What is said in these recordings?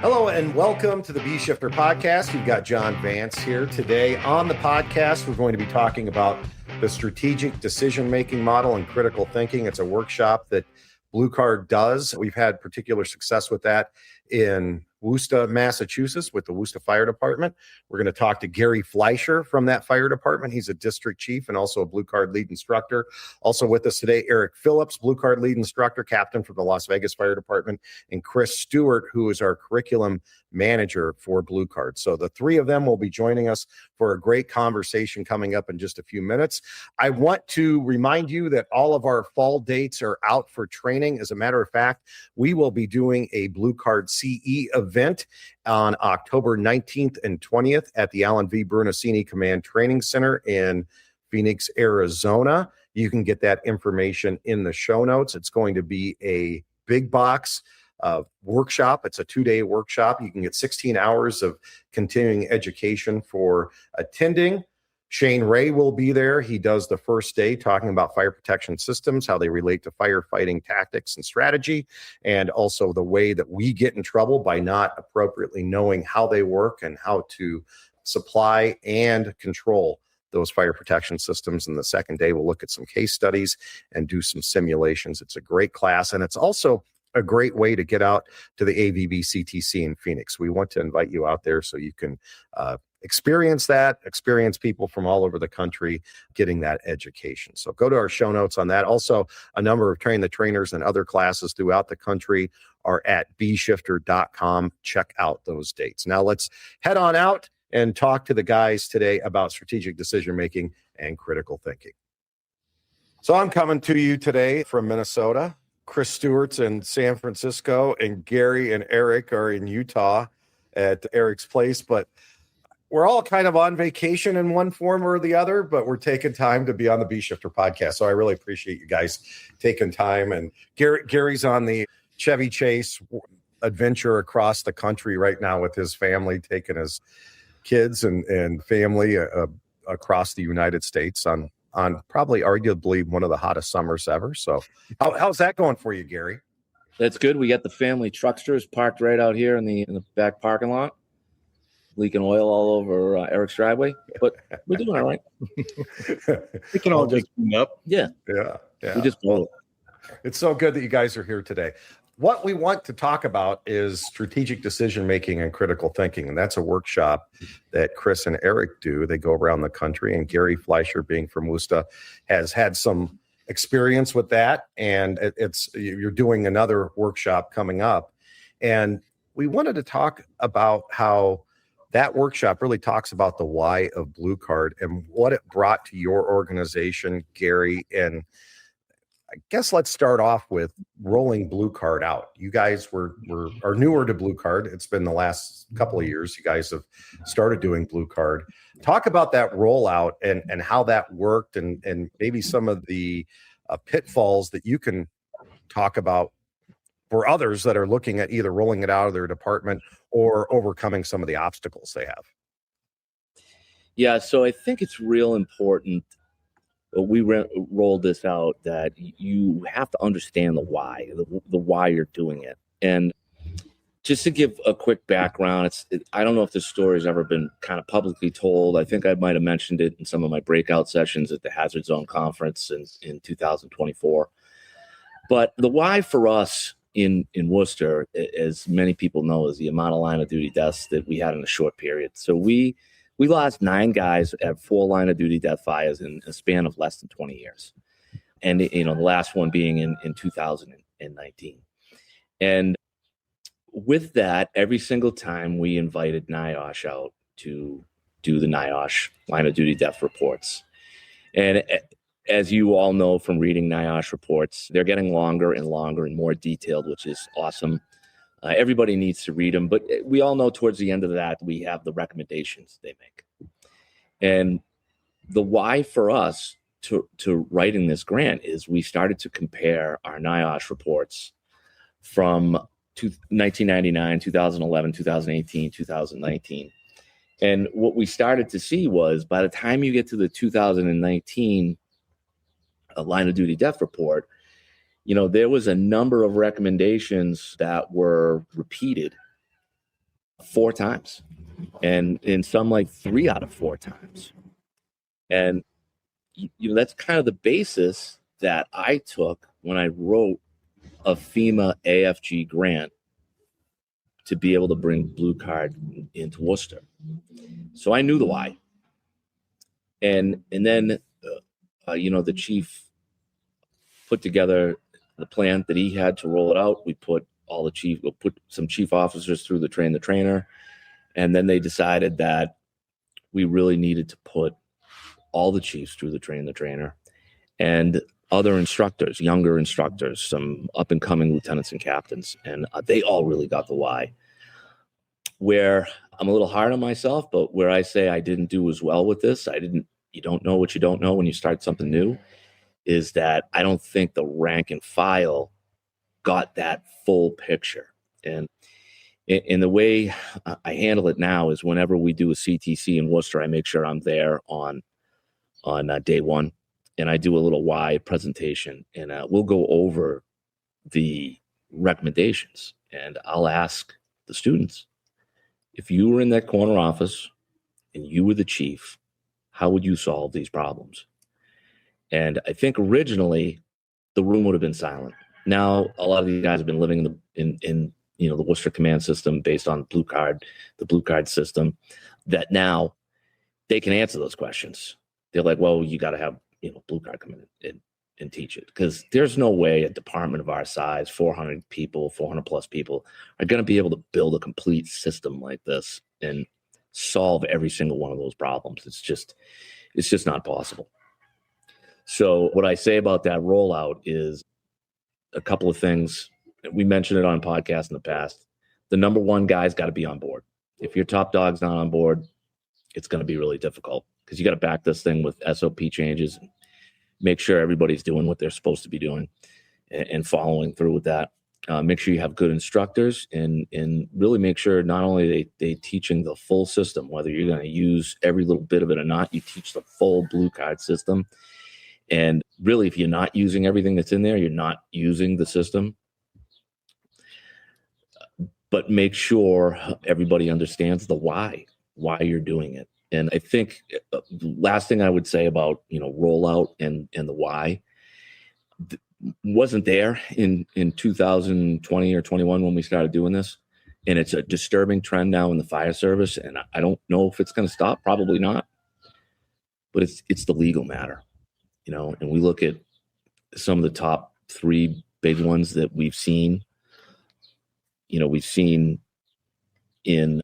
Hello and welcome to the Bee Shifter podcast. We've got John Vance here today. On the podcast, we're going to be talking about the strategic decision-making model and critical thinking. It's a workshop that Blue Card does. We've had particular success with that in Worcester, Massachusetts with the Worcester Fire Department. We're going to talk to Gary Fleischer from that fire department. He's a district chief and also a Blue Card lead instructor. Also with us today, Eric Phillips, Blue Card lead instructor, captain from the Las Vegas Fire Department, and Chris Stewart, who is our curriculum manager for Blue Card. So the three of them will be joining us for a great conversation coming up in just a few minutes. I want to remind you that all of our fall dates are out for training. As a matter of fact, we will be doing a Blue Card CE event on October 19th and 20th at the Alan V. Brunacini Command Training Center in Phoenix, Arizona. You can get that information in the show notes. It's going to be a big box workshop. It's a 2-day workshop. You can get 16 hours of continuing education for attending. Shane Ray will be there. He does the first day talking about fire protection systems, how they relate to firefighting tactics and strategy, and also the way that we get in trouble by not appropriately knowing how they work and how to supply and control those fire protection systems. And the second day, we'll look at some case studies and do some simulations. It's a great class, and it's also a great way to get out to the AVB CTC in Phoenix. We want to invite you out there so you can experience people from all over the country getting that education. So go to our show notes on that. Also, a number of Train the Trainers and other classes throughout the country are at bshifter.com. Check out those dates. Now let's head on out and talk to the guys today about strategic decision-making and critical thinking. So I'm coming to you today from Minnesota. Chris Stewart's in San Francisco, and Gary and Eric are in Utah at Eric's place. But we're all kind of on vacation in one form or the other, but we're taking time to be on the Bee Shifter podcast. So I really appreciate you guys taking time. And Gary's on the Chevy Chase adventure across the country right now with his family, taking his kids and family across the United States on probably arguably one of the hottest summers ever. So how's that going for you, Gary? That's good. We got the family trucksters parked right out here in the back parking lot, leaking oil all over Eric's driveway, but we're doing all right. We can all just clean up. Yeah. We just roll it. It's so good that you guys are here today. What we want to talk about is strategic decision-making and critical thinking, and that's a workshop that Chris and Eric do. They go around the country, and Gary Fleischer, being from Worcester, has had some experience with that, and you're doing another workshop coming up. And we wanted to talk about how that workshop really talks about the why of Blue Card and what it brought to your organization, Gary. And I guess let's start off with rolling Blue Card out. You guys are newer to Blue Card. It's been the last couple of years you guys have started doing Blue Card. Talk about that rollout and how that worked and maybe some of the pitfalls that you can talk about for others that are looking at either rolling it out of their department or overcoming some of the obstacles they have. Yeah, so I think it's real important we rolled this out that you have to understand the why, the why you're doing it. And just to give a quick background, I don't know if this story has ever been kind of publicly told. I think I might have mentioned it in some of my breakout sessions at the Hazard Zone Conference in 2024. But the why for us in Worcester, as many people know, is the amount of line of duty deaths that we had in a short period. So we lost 9 guys at 4 line of duty death fires in a span of less than 20 years. And, the last one being in 2019. And with that, every single time we invited NIOSH out to do the NIOSH line of duty death reports. And as you all know from reading NIOSH reports, they're getting longer and longer and more detailed, which is awesome. Everybody needs to read them, but we all know towards the end of that, we have the recommendations they make. And the why for us to writing this grant is we started to compare our NIOSH reports from 1999, 2011, 2018, 2019. And what we started to see was by the time you get to the 2019 line of duty death report, there was a number of recommendations that were repeated 4 times, and in some like 3 out of 4 times. And that's kind of the basis that I took when I wrote a FEMA AFG grant to be able to bring Blue Card into Worcester. So I knew the why. And then, the chief put together the plan that he had to roll it out. We put some chief officers through the train the trainer. And then they decided that we really needed to put all the chiefs through the train the trainer, and other instructors, younger instructors, some up and coming lieutenants and captains. And they all really got the why. Where I'm a little hard on myself, but where I say I didn't do as well with this, you don't know what you don't know when you start something new, is that I don't think the rank and file got that full picture. And in the way I handle it now is whenever we do a CTC in Worcester, I make sure I'm there on day one, and I do a little why presentation, and we'll go over the recommendations, and I'll ask the students, if you were in that corner office and you were the chief, how would you solve these problems? And I think originally the room would have been silent. Now a lot of these guys have been living in the Worcester command system based on the Blue Card system, that now they can answer those questions. They're like, well, you got to have Blue Card come in and teach it, because there's no way a department of our size, 400 people, 400 plus people, are going to be able to build a complete system like this and solve every single one of those problems. It's just not possible. So what I say about that rollout is a couple of things. We mentioned it on podcasts in the past. The number one guy's got to be on board. If your top dog's not on board, it's going to be really difficult, because you got to back this thing with SOP changes and make sure everybody's doing what they're supposed to be doing and following through with that. Make sure you have good instructors, and really make sure not only they teaching the full system, whether you're going to use every little bit of it or not, you teach the full Blue Card system. And really, if you're not using everything that's in there, you're not using the system. But make sure everybody understands the why you're doing it. And I think the last thing I would say about, rollout and the why wasn't there in 2020 or 21 when we started doing this. And it's a disturbing trend now in the fire service. And I don't know if it's going to stop, probably not. But it's the legal matter, and we look at some of the top 3 big ones that we've seen. We've seen in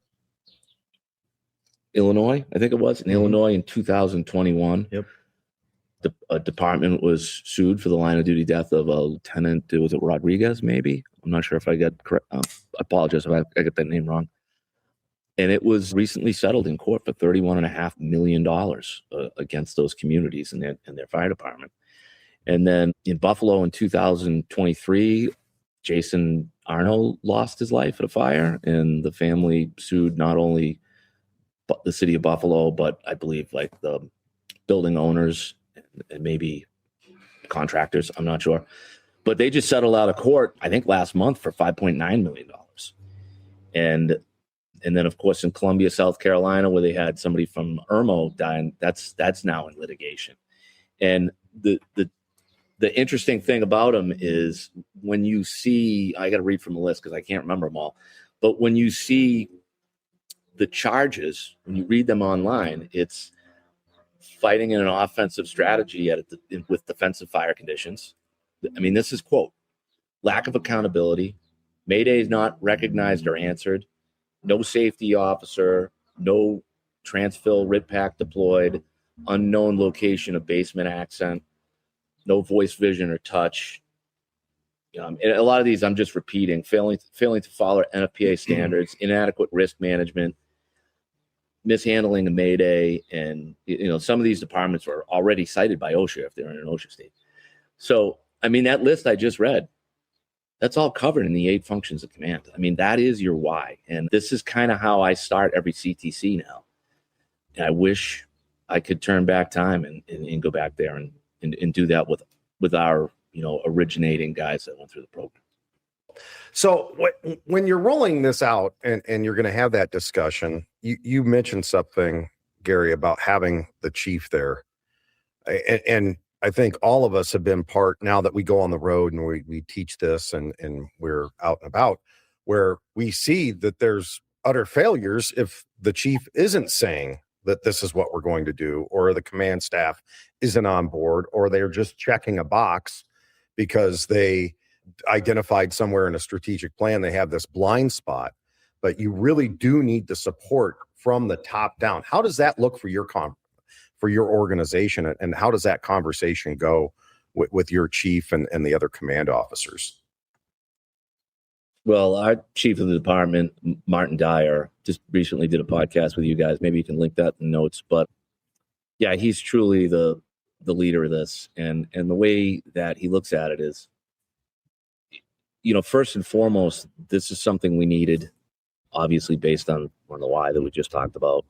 Illinois, I think it was in Illinois in 2021. Yep. A department was sued for the line of duty death of a lieutenant. Was it Rodriguez? Maybe. I'm not sure if I got correct. I apologize if I got that name wrong. And it was recently settled in court for $31.5 million against those communities and their fire department. And then in Buffalo in 2023, Jason Arno lost his life at a fire, and the family sued not only the city of Buffalo, but I believe like the building owners and maybe contractors. I'm not sure, but they just settled out of court, I think last month, for $5.9 million. And then of course in Columbia, South Carolina, where they had somebody from Irmo dying, that's now in litigation. And the interesting thing about them is when you see, I got to read from the list because I can't remember them all, but when you see the charges, when you read them online, it's fighting in an offensive strategy with defensive fire conditions. I mean, this is quote, lack of accountability, mayday is not recognized or answered, no safety officer, no transfill RIT pack deployed, unknown location of basement accent, no voice, vision, or touch. And a lot of these I'm just repeating, failing to follow NFPA standards, inadequate risk management, mishandling a mayday. And, some of these departments were already cited by OSHA if they're in an OSHA state. So, that list I just read, that's all covered in the 8 functions of command. That is your why. And this is kind of how I start every CTC now. And I wish I could turn back time and go back there and do that with our, originating guys that went through the program. So when you're rolling this out and you're going to have that discussion, you mentioned something, Gary, about having the chief there. And I think all of us have been part, now that we go on the road and we teach this and we're out and about, where we see that there's utter failures if the chief isn't saying that this is what we're going to do, or the command staff isn't on board, or they're just checking a box because they identified somewhere in a strategic plan they have this blind spot. But you really do need the support from the top down. How does that look for your organization, and how does that conversation go with your chief and the other command officers? Well, our chief of the department, Martin Dyer, just recently did a podcast with you guys. Maybe you can link that in notes. But yeah, he's truly the leader of this. And the way that he looks at it is, first and foremost, this is something we needed, obviously based on the why that we just talked about.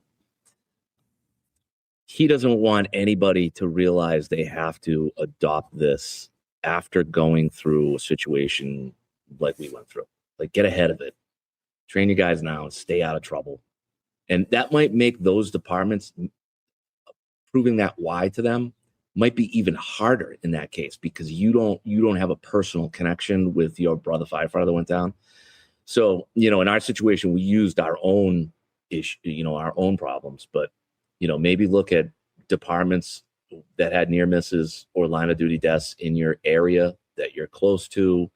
He doesn't want anybody to realize they have to adopt this after going through a situation like we went through. Like, get ahead of it. Train your guys now and stay out of trouble. And that might make those departments, proving that why to them might be even harder in that case, because you don't have a personal connection with your brother firefighter that went down. So, in our situation, we used our own issue, our own problems, but maybe look at departments that had near misses or line of duty deaths in your area that you're close to.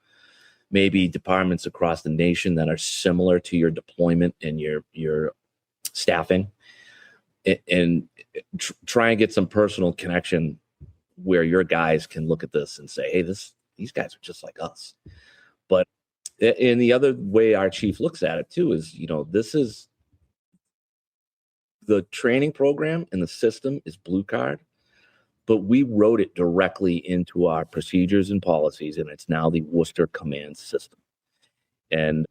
Maybe departments across the nation that are similar to your deployment and your staffing, and try and get some personal connection where your guys can look at this and say, hey, these guys are just like us. But in the other way our chief looks at it too is, this is the training program and the system is blue card, but we wrote it directly into our procedures and policies, and it's now the Worcester command system. And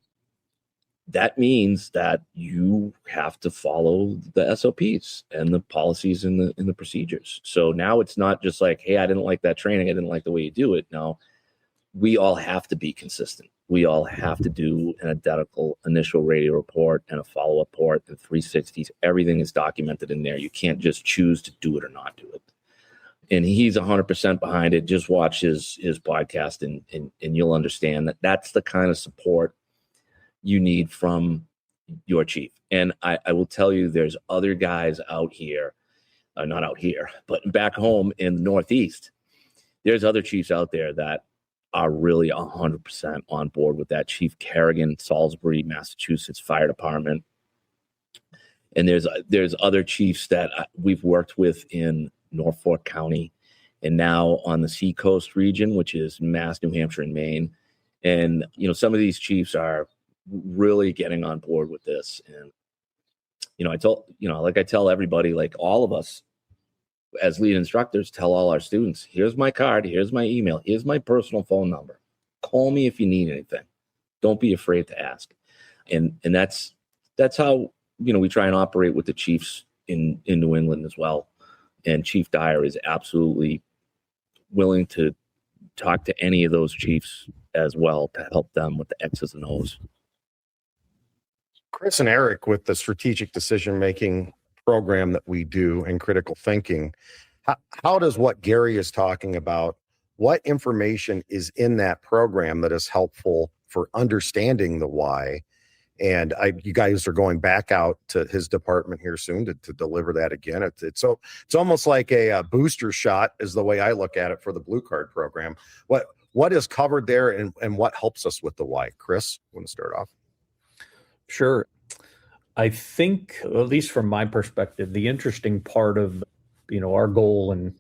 that means that you have to follow the SOPs and the policies and the procedures. So now it's not just like, hey, I didn't like that training, I didn't like the way you do it. No, we all have to be consistent. We all have to do an identical initial radio report and a follow-up report and 360s. Everything is documented in there. You can't just choose to do it or not do it. And he's 100% behind it. Just watch his podcast and you'll understand that that's the kind of support you need from your chief. And I will tell you, there's other guys out here, not out here, but back home in the Northeast, there's other chiefs out there that are really 100% on board with that. Chief Kerrigan, Salisbury, Massachusetts Fire Department. And there's other chiefs that we've worked with in Norfolk County and now on the Seacoast region, which is Mass, New Hampshire, and Maine. And, some of these chiefs are really getting on board with this. And, I tell everybody, like all of us as lead instructors, tell all our students, here's my card, here's my email, here's my personal phone number. Call me if you need anything. Don't be afraid to ask. And that's how, we try and operate with the chiefs in New England as well. And Chief Dyer is absolutely willing to talk to any of those chiefs as well to help them with the X's and O's. Chris and Eric, with the strategic decision-making program that we do in critical thinking, how does what Gary is talking about, what information is in that program that is helpful for understanding the why? And you guys are going back out to his department here soon to deliver that again. It's almost like a booster shot is the way I look at it for the Blue Card program. What is covered there and what helps us with the why? Chris, want to start off? Sure. I think, at least from my perspective, the interesting part of, our goal and,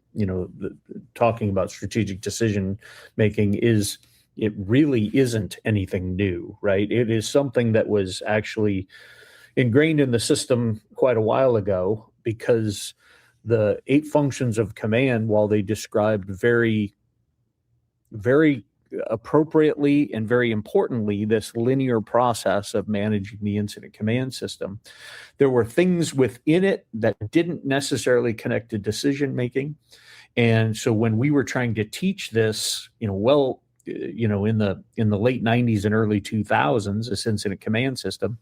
talking about strategic decision making is it really isn't anything new, right? It is something that was actually ingrained in the system quite a while ago, because the 8 functions of command, while they described very, very appropriately and very importantly this linear process of managing the incident command system, there were things within it that didn't necessarily connect to decision making. And so when we were trying to teach this, in the late 90s and early 2000s, this incident command system,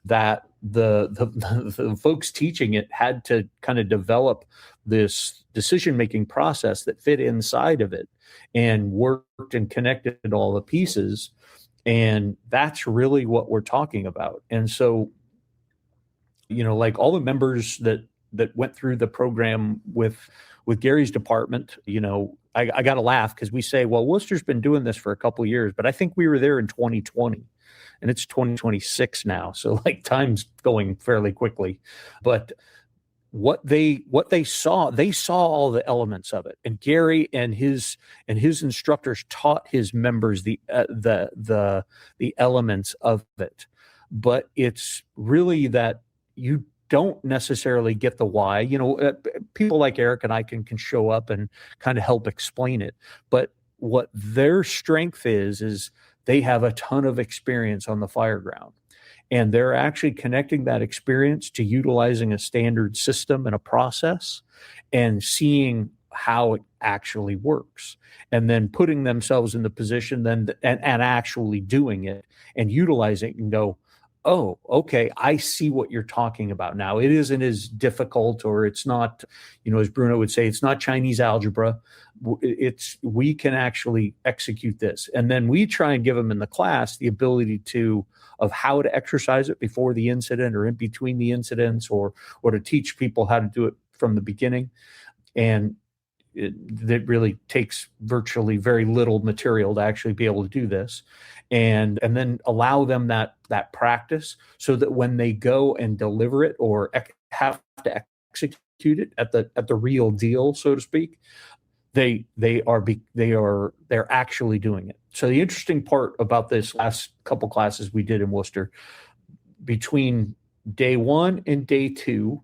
that the folks teaching it had to kind of develop this decision-making process that fit inside of it and worked and connected all the pieces. And that's really what we're talking about. And so, like all the members that went through the program with Gary's department, I got to laugh because we say, well, Worcester's been doing this for a couple of years, but I think we were there in 2020 and it's 2026 now. So like time's going fairly quickly, but what they saw all the elements of it. And Gary and his instructors taught his members the elements of it. But it's really that you don't necessarily get the why. People like Eric and I can show up and kind of help explain it. But what their strength is they have a ton of experience on the fire ground. And they're actually connecting that experience to utilizing a standard system and a process and seeing how it actually works, and then putting themselves in the position then and actually doing it and utilizing it and go, oh, okay, I see what you're talking about now. It isn't as difficult, or it's not, as Bruno would say, it's not Chinese algebra. We can actually execute this. And then we try and give them in the class the ability of how to exercise it before the incident or in between the incidents, or to teach people how to do it from the beginning. And it really takes virtually very little material to actually be able to do this, and then allow them that practice so that when they go and deliver it or have to execute it at the real deal, so to speak, they're actually doing it. So the interesting part about this last couple classes we did in Worcester, between day 1 and day 2,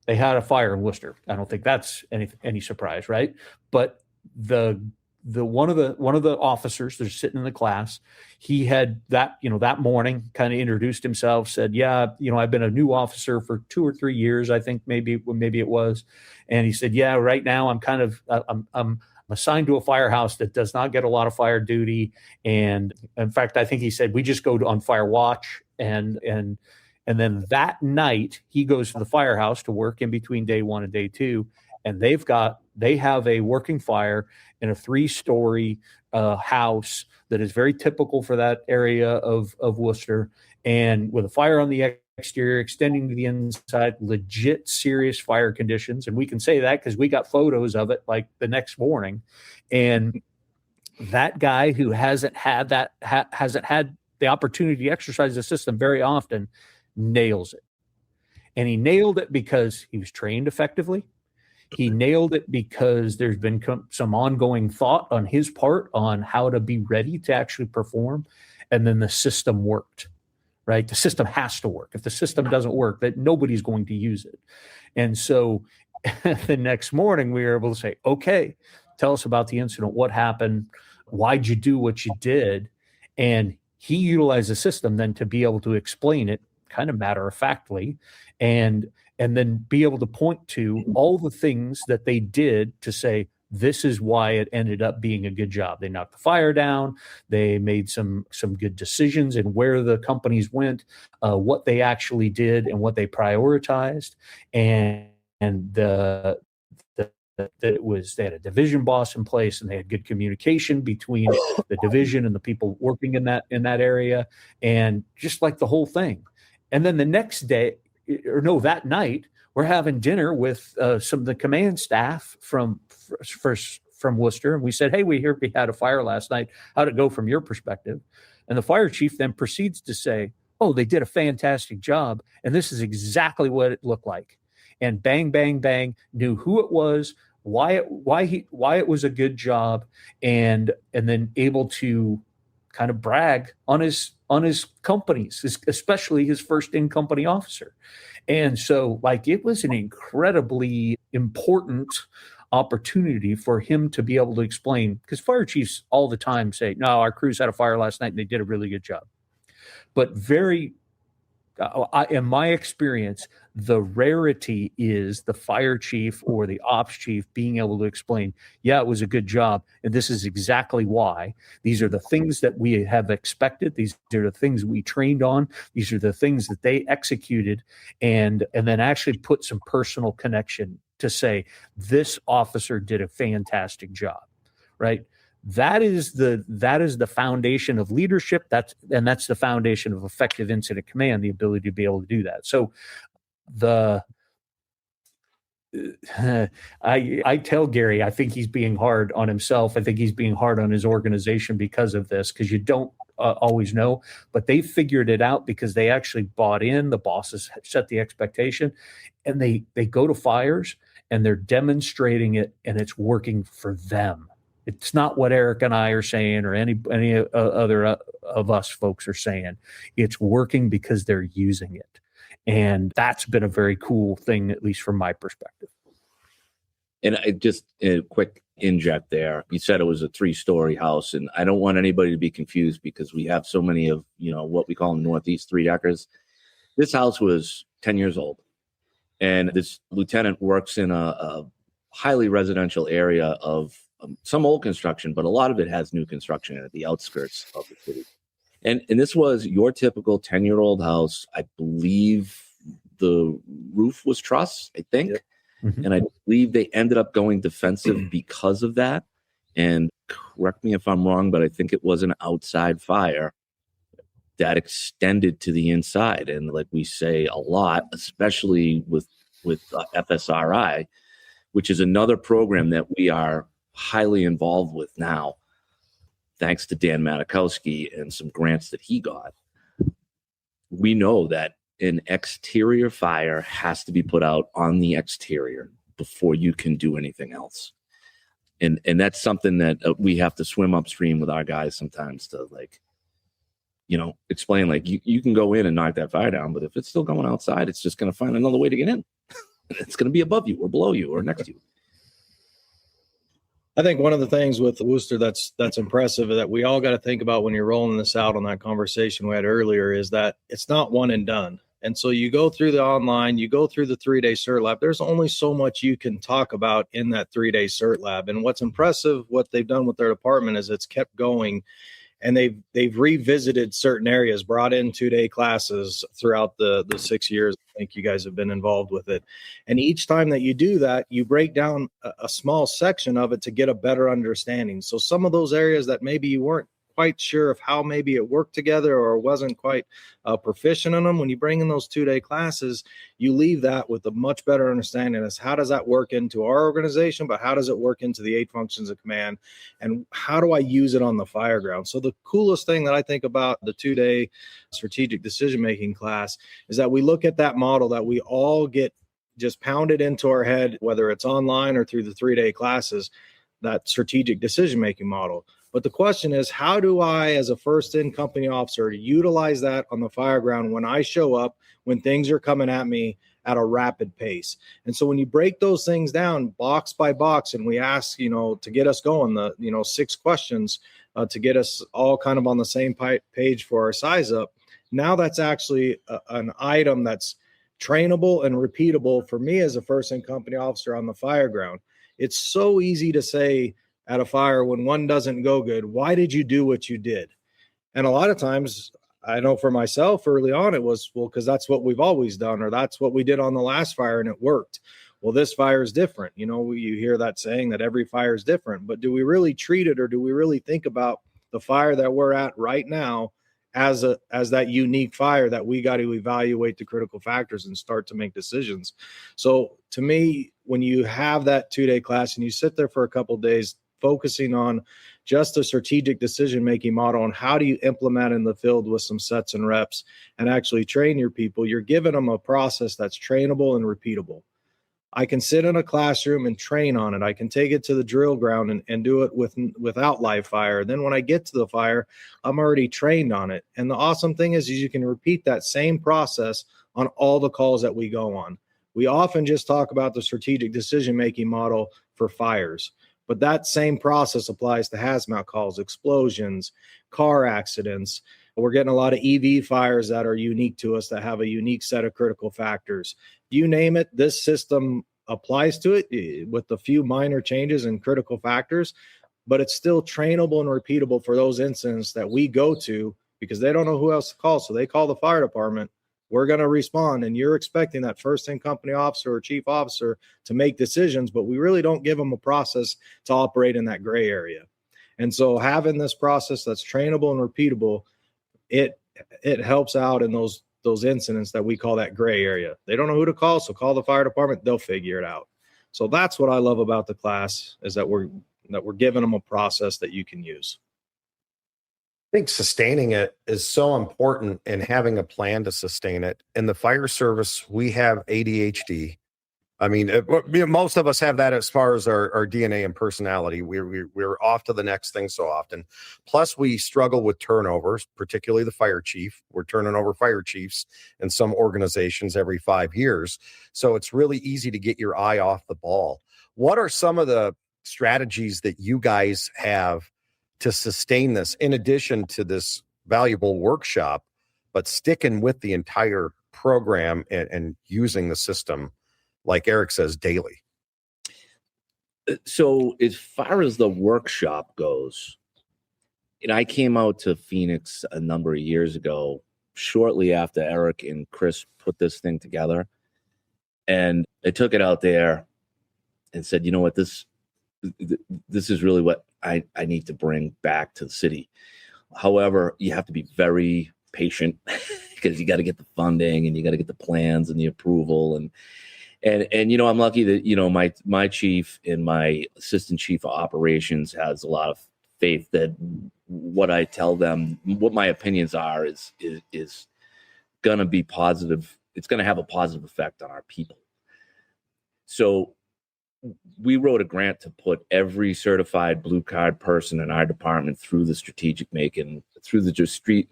they had a fire in Worcester. I don't think that's any surprise, right? But the one of the officers that's sitting in the class, he had that morning kind of introduced himself, said, yeah, I've been a new officer for 2 or 3 years, I think maybe it was. And he said, yeah, right now I'm assigned to a firehouse that does not get a lot of fire duty. And in fact, I think he said, we just go on fire watch. And then that night he goes to the firehouse to work in between day 1 and day 2. And they have a working fire in a 3-story house that is very typical for that area of Worcester, and with a fire on the exterior extending to the inside, legit serious fire conditions. And we can say that because we got photos of it like the next morning. And that guy who hasn't had the opportunity to exercise the system very often nails it. And he nailed it because he was trained effectively. He nailed it because there's been some ongoing thought on his part on how to be ready to actually perform. And then the system worked, right? The system has to work. If the system doesn't work, that nobody's going to use it. And so the next morning we were able to say, okay, tell us about the incident. What happened? Why'd you do what you did? And he utilized the system then to be able to explain it kind of matter-of-factly, and then be able to point to all the things that they did to say, this is why it ended up being a good job. They knocked the fire down. They made some good decisions in where the companies went, what they actually did and what they prioritized. And they had a division boss in place, and they had good communication between the division and the people working in that area, and just like the whole thing. And then the next day, that night, we're having dinner with some of the command staff from Worcester. And we said, hey, we had a fire last night. How'd it go from your perspective? And the fire chief then proceeds to say, oh, they did a fantastic job. And this is exactly what it looked like. And bang, bang, bang, knew who it was, why it was a good job, and then able to kind of brag on his companies, especially his first in-company officer. And so it was an incredibly important opportunity for him to be able to explain, because fire chiefs all the time say, no, our crews had a fire last night and they did a really good job. But very In my experience, the rarity is the fire chief or the ops chief being able to explain, yeah, it was a good job, and this is exactly why. These are the things that we have expected. These are the things we trained on. These are the things that they executed, and then actually put some personal connection to say, this officer did a fantastic job, right? That is the foundation of leadership. That's the foundation of effective incident command, the ability to be able to do that. So I tell Gary, I think he's being hard on himself. I think he's being hard on his organization because of this, because you don't always know, but they figured it out because they actually bought in. The bosses set the expectation, and they go to fires and they're demonstrating it, and it's working for them. It's not what Eric and I are saying or any other of us folks are saying. It's working because they're using it. And that's been a very cool thing, at least from my perspective. And I just a quick inject there. You said it was a 3-story house, and I don't want anybody to be confused because we have so many of, what we call in the Northeast 3-deckers. This house was 10 years old. And this lieutenant works in a highly residential area of some old construction, but a lot of it has new construction at the outskirts of the city. And this was your typical 10-year-old house. I believe the roof was truss, I think. Yep. Mm-hmm. And I believe they ended up going defensive because of that. And correct me if I'm wrong, but I think it was an outside fire that extended to the inside. And like we say a lot, especially with FSRI, which is another program that we are highly involved with now, thanks to Dan Matakowski and some grants that he got. We know that an exterior fire has to be put out on the exterior before you can do anything else. And that's something that we have to swim upstream with our guys sometimes to explain, you can go in and knock that fire down, but if it's still going outside, it's just going to find another way to get in. It's going to be above you or below you or next to you. I think one of the things with Worcester that's impressive that we all got to think about when you're rolling this out on that conversation we had earlier is that it's not one and done. And so you go through the online, you go through the 3-day cert lab. There's only so much you can talk about in that 3-day cert lab. And what's impressive, what they've done with their department is it's kept going. And they've revisited certain areas, brought in 2-day classes throughout the 6 years. I think you guys have been involved with it. And each time that you do that, you break down a small section of it to get a better understanding. So some of those areas that maybe you weren't quite sure of how maybe it worked together or wasn't quite proficient in them, when you bring in those 2-day classes, you leave that with a much better understanding as how does that work into our organization, but how does it work into the 8 functions of command, and how do I use it on the fire ground? So the coolest thing that I think about the 2-day strategic decision-making class is that we look at that model that we all get just pounded into our head, whether it's online or through the 3-day classes, that strategic decision-making model. But the question is, how do I, as a first-in company officer, utilize that on the fire ground when I show up, when things are coming at me at a rapid pace? And so when you break those things down box by box, and we ask, to get us going, 6 questions to get us all kind of on the same page for our size up, now that's actually an item that's trainable and repeatable for me as a first-in company officer on the fire ground. It's so easy to say, at a fire when one doesn't go good, why did you do what you did? And a lot of times, I know for myself early on, it was, well, because that's what we've always done, or that's what we did on the last fire and it worked. Well, this fire is different. You hear that saying that every fire is different, but do we really treat it, or do we really think about the fire that we're at right now as that unique fire that we got to evaluate the critical factors and start to make decisions? So to me, when you have that 2-day class and you sit there for a couple of days, focusing on just a strategic decision-making model and how do you implement in the field with some sets and reps and actually train your people, you're giving them a process that's trainable and repeatable. I can sit in a classroom and train on it. I can take it to the drill ground and do it without live fire. Then when I get to the fire, I'm already trained on it. And the awesome thing is you can repeat that same process on all the calls that we go on. We often just talk about the strategic decision-making model for fires. But that same process applies to hazmat calls, explosions, car accidents. We're getting a lot of EV fires that are unique to us, that have a unique set of critical factors. You name it, this system applies to it with a few minor changes in critical factors, but it's still trainable and repeatable for those incidents that we go to, because they don't know who else to call. So they call the fire department. We're going to respond, and you're expecting that first in company officer or chief officer to make decisions, but we really don't give them a process to operate in that gray area. And so having this process that's trainable and repeatable, it helps out in those incidents that we call that gray area. They don't know who to call, so call the fire department. They'll figure it out. So that's what I love about the class, is that we're giving them a process that you can use. I think sustaining it is so important, and having a plan to sustain it. In the fire service, we have ADHD. I mean, most of us have that as far as our DNA and personality. We're off to the next thing so often. Plus, we struggle with turnovers, particularly the fire chief. We're turning over fire chiefs in some organizations every 5 years. So it's really easy to get your eye off the ball. What are some of the strategies that you guys have to sustain this, in addition to this valuable workshop, but sticking with the entire program and using the system, like Eric says, daily? So as far as the workshop goes, and I came out to Phoenix a number of years ago, shortly after Eric and Chris put this thing together. And I took it out there and said, you know what, this is really what I need to bring back to the city. However, you have to be very patient because you got to get the funding, and you got to get the plans and the approval. And I'm lucky that, my chief and my assistant chief of operations has a lot of faith that what I tell them, what my opinions are, is going to be positive. It's going to have a positive effect on our people. So we wrote a grant to put every certified blue card person in our department through the strategic making, through the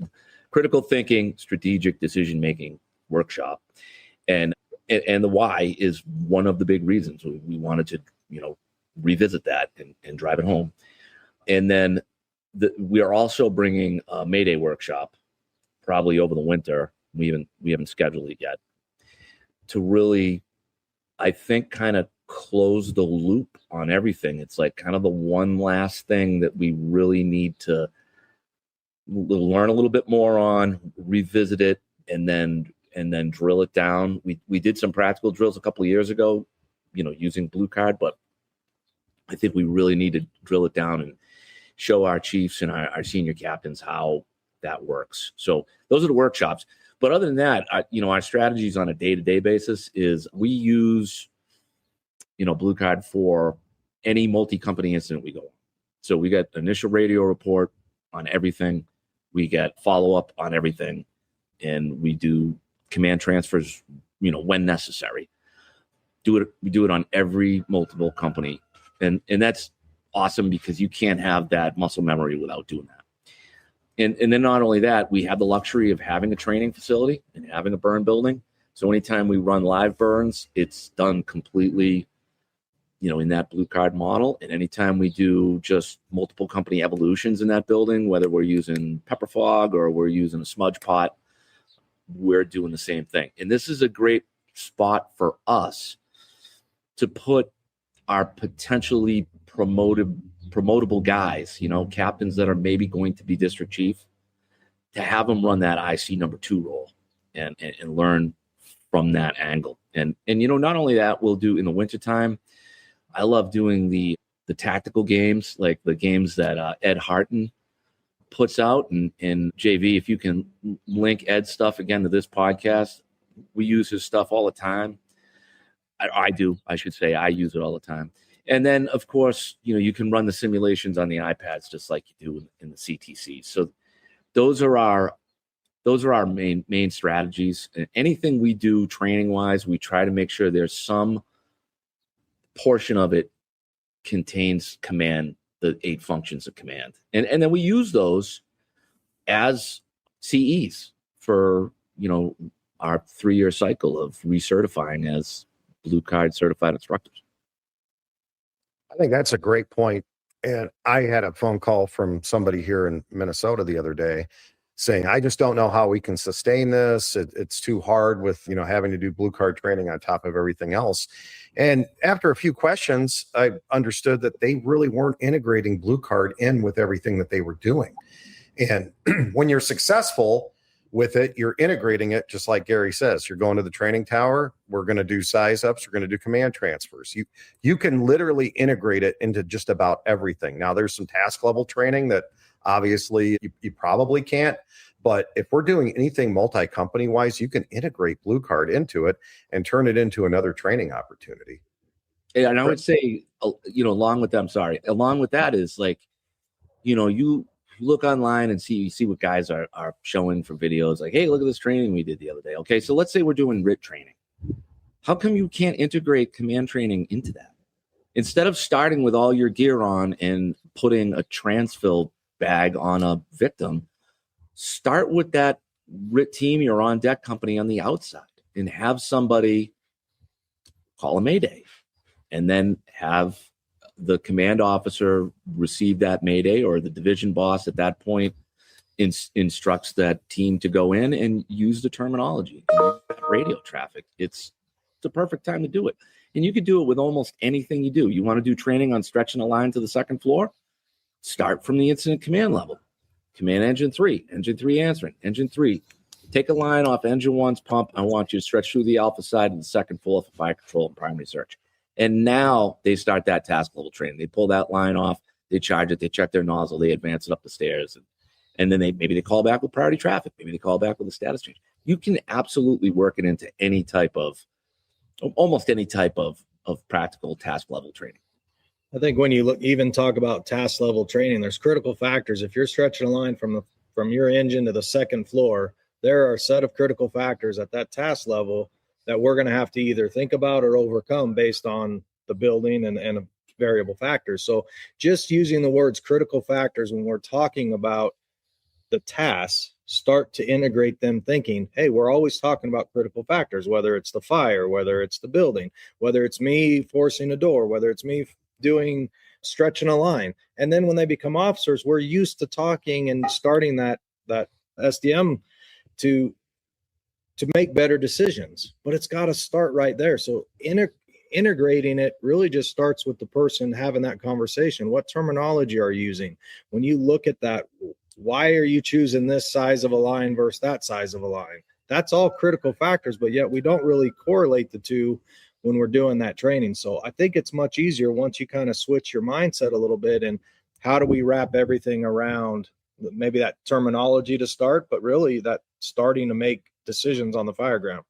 critical thinking, strategic decision making workshop. And the why is one of the big reasons we wanted to, revisit that and drive it home. And then we are also bringing a Mayday workshop, probably over the winter. We haven't scheduled it yet, to really, I think, kind of close the loop on everything. It's like kind of the one last thing that we really need to learn a little bit more on, revisit it, and then drill it down. We did some practical drills a couple of years ago, using blue card, but I think we really need to drill it down and show our chiefs and our senior captains how that works. So those are the workshops. But other than that, our strategies on a day-to-day basis is we use blue card for any multi-company incident we go on. So we get initial radio report on everything. We get follow-up on everything. And we do command transfers, when necessary. We do it on every multiple company. And that's awesome, because you can't have that muscle memory without doing that. And then not only that, we have the luxury of having a training facility and having a burn building. So anytime we run live burns, it's done completely in that blue card model. And anytime we do just multiple company evolutions in that building, whether we're using pepper fog or we're using a smudge pot, we're doing the same thing. And this is a great spot for us to put our potentially promotable guys, captains that are maybe going to be district chief, to have them run that IC number 2 role and learn from that angle. And not only that, we'll do in the wintertime, I love doing the tactical games, like the games that Ed Harton puts out. And JV, if you can link Ed's stuff again to this podcast, we use his stuff all the time. I use it all the time. And then, of course, you can run the simulations on the iPads just like you do in the CTC. So those are our main strategies. And anything we do training wise, we try to make sure there's some portion of it contains command, the 8 functions of command. And then we use those as CEs for, our 3-year cycle of recertifying as blue card certified instructors. I think that's a great point. And I had a phone call from somebody here in Minnesota the other day saying, I just don't know how we can sustain this. It's too hard with, having to do blue card training on top of everything else. And after a few questions, I understood that they really weren't integrating blue card in with everything that they were doing. And when you're successful with it, you're integrating it, just like Gary says. You're going to the training tower. We're going to do size ups. We're going to do command transfers. You can literally integrate it into just about everything. Now, there's some task level training that obviously you probably can't. But if we're doing anything multi-company wise, you can integrate blue card into it and turn it into another training opportunity. And I would say, along with that is like, you look online and you see what guys are showing for videos like, hey, look at this training we did the other day. Okay, so let's say we're doing RIT training. How come you can't integrate command training into that? Instead of starting with all your gear on and putting a transfill bag on a victim, start with that RIT team, your on deck company on the outside, and have somebody call a Mayday, and then have the command officer receive that Mayday, or the division boss at that point instructs that team to go in and use the terminology, use that radio traffic. It's a perfect time to do it. And you could do it with almost anything you do. You want to do training on stretching a line to the second floor? Start from the incident command level. Command engine 3 answering, engine 3. Take a line off engine 1's pump. I want you to stretch through the alpha side of the second floor for fire control and primary search. And now they start that task level training. They pull that line off, they charge it, they check their nozzle, they advance it up the stairs. And then maybe they call back with priority traffic. Maybe they call back with a status change. You can absolutely work it into almost any type of practical task level training. I think when you even talk about task level training, there's critical factors. If you're stretching a line from your engine to the second floor, there are a set of critical factors at that task level that we're going to have to either think about or overcome based on the building and variable factors. So just using the words critical factors when we're talking about the tasks, start to integrate them thinking, hey, we're always talking about critical factors, whether it's the fire, whether it's the building, whether it's me forcing a door, whether it's me doing stretching a line. And then when they become officers, we're used to talking and starting that SDM to make better decisions, but it's got to start right there. So integrating it really just starts with the person having that conversation. What terminology are you using? When you look at that, why are you choosing this size of a line versus that size of a line? That's all critical factors, but yet we don't really correlate the two when we're doing that training. So I think it's much easier once you kind of switch your mindset a little bit, and how do we wrap everything around maybe that terminology to start, but really that starting to make decisions on the fire ground.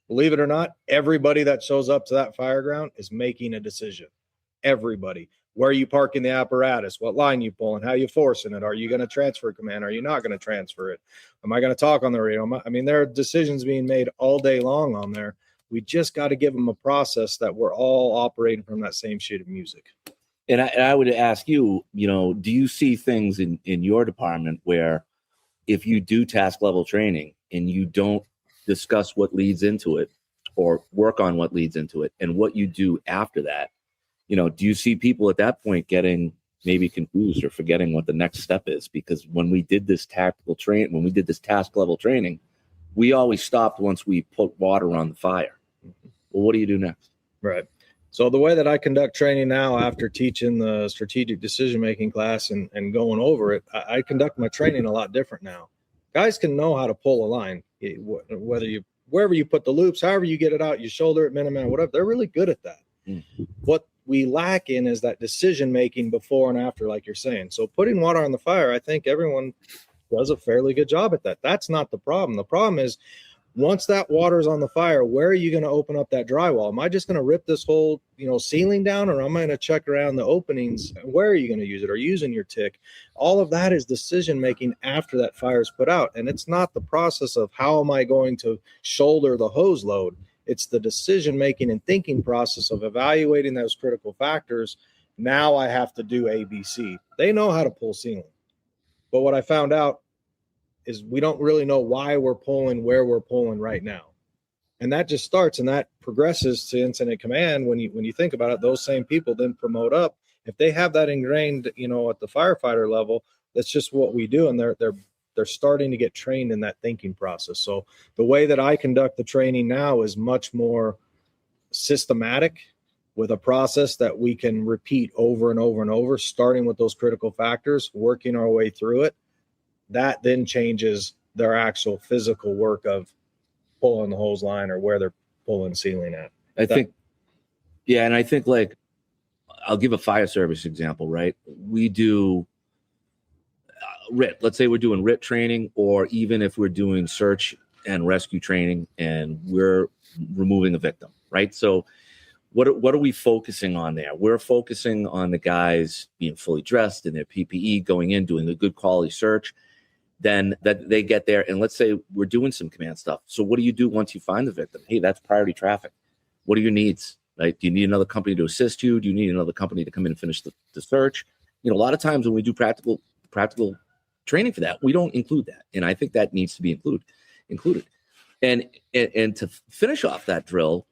Believe it or not, everybody that shows up to that fire ground is making a decision. Everybody. Where are you parking the apparatus? What line you pulling? How you forcing it? Are you going to transfer command? Are you not going to transfer it? Am I going to talk on the radio? I mean, there are decisions being made all day long on there. We just got to give them a process that we're all operating from that same sheet of music. And I would ask you, do you see things in your department where if you do task level training and you don't discuss what leads into it or work on what leads into it and what you do after that, do you see people at that point getting maybe confused or forgetting what the next step is? Because when we did this task level training, we always stopped once we put water on the fire. Well, what do you do next? Right. So the way that I conduct training now after teaching the strategic decision-making class and going over it, I conduct my training a lot different now. Guys can know how to pull a line, wherever you put the loops, however you get it out, you shoulder it, minimum, whatever. They're really good at that. Mm-hmm. What we lack in is that decision-making before and after, like you're saying. So putting water on the fire, I think everyone does a fairly good job at that. That's not the problem. The problem is once that water's on the fire, where are you going to open up that drywall? Am I just going to rip this whole, ceiling down, or am I going to check around the openings? Where are you going to use it? Are you using your tick? All of that is decision-making after that fire is put out. And it's not the process of how am I going to shoulder the hose load. It's the decision-making and thinking process of evaluating those critical factors. Now I have to do A, B, C. They know how to pull ceiling. But what I found out is we don't really know why we're pulling where we're pulling right now. And that just starts and that progresses to incident command. When you think about it, those same people then promote up If they have that ingrained, at the firefighter level, that's just what we do. And they're starting to get trained in that thinking process. So the way that I conduct the training now is much more systematic, with a process that we can repeat over and over and over, starting with those critical factors, working our way through it. That then changes their actual physical work of pulling the hose line or where they're pulling ceiling at. I think like, I'll give a fire service example, right? We do RIT. Let's say we're doing RIT training, or even if we're doing search and rescue training and we're removing a victim, right? So what are we focusing on there? We're focusing on the guys being fully dressed in their PPE, going in, doing a good quality search. Then that they get there, and let's say we're doing some command stuff. So what do you do once you find the victim? Hey, that's priority traffic. What are your needs? Right? Do you need another company to assist you? Do you need another company to come in and finish the search? A lot of times when we do practical training for that, we don't include that, and I think that needs to be included. And to finish off that drill,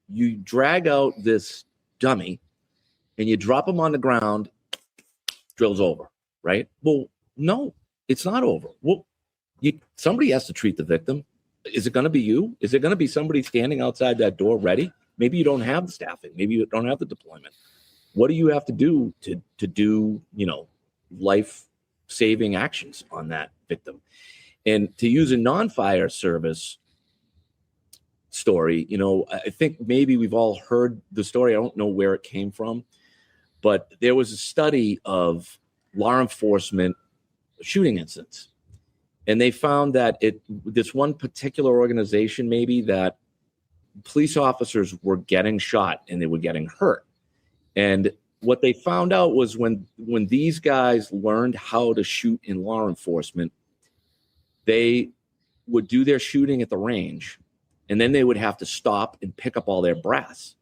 you drag out this dummy and you drop him on the ground. Drill's over, right? Well, no, it's not over. Well, somebody has to treat the victim. Is it going to be you? Is it going to be somebody standing outside that door ready? Maybe you don't have the staffing. Maybe you don't have the deployment. What do you have to do to do, life-saving actions on that victim? And to use a non-fire service story, I think maybe we've all heard the story. I don't know where it came from, but there was a study of law enforcement shooting incidents, and they found that this one particular organization, maybe, that police officers were getting shot and they were getting hurt. And what they found out was when these guys learned how to shoot in law enforcement, they would do their shooting at the range, and then they would have to stop and pick up all their brass.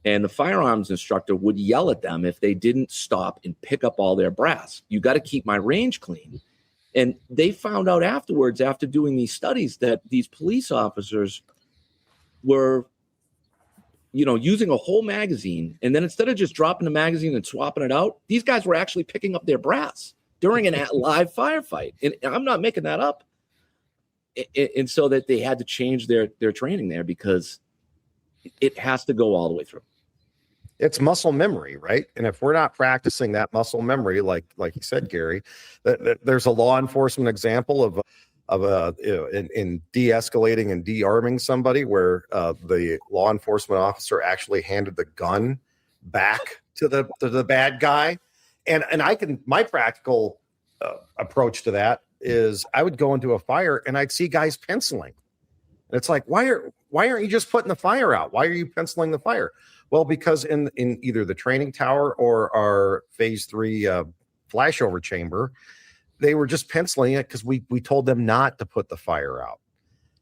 And the firearms instructor would yell at them if they didn't stop and pick up all their brass. You got to keep my range clean. And they found out afterwards, after doing these studies, that these police officers were, using a whole magazine. And then instead of just dropping the magazine and swapping it out, these guys were actually picking up their brass during a live firefight. And I'm not making that up. And so that they had to change their training there, because it has to go all the way through. It's muscle memory, right? And if we're not practicing that muscle memory, like you said, Gary, there's a law enforcement example of in de-escalating and de-arming somebody, where the law enforcement officer actually handed the gun back to the bad guy. And my practical approach to that is I would go into a fire and I'd see guys penciling. And it's like, why aren't you just putting the fire out? Why are you penciling the fire? Well, because in either the training tower or our phase 3 flashover chamber, they were just penciling it because we told them not to put the fire out.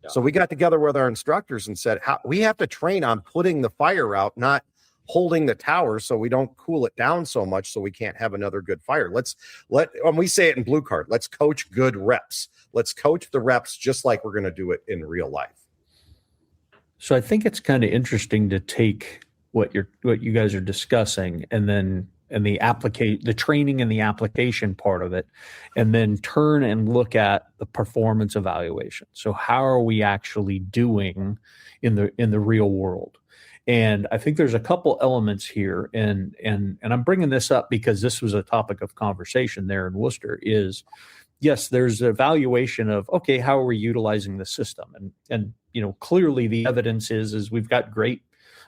Yeah. So we got together with our instructors and said, we have to train on putting the fire out, not holding the tower so we don't cool it down so much so we can't have another good fire. When we say it in blue card, let's coach good reps. Let's coach the reps just like we're going to do it in real life. So I think it's kind of interesting to take what you guys are discussing and the training and the application part of it, and then turn and look at the performance evaluation. So how are we actually doing in the real world? And I think there's a couple elements here, and I'm bringing this up because this was a topic of conversation there in Worcester. Is yes, there's an evaluation of, okay, how are we utilizing the system, and clearly the evidence is we've got great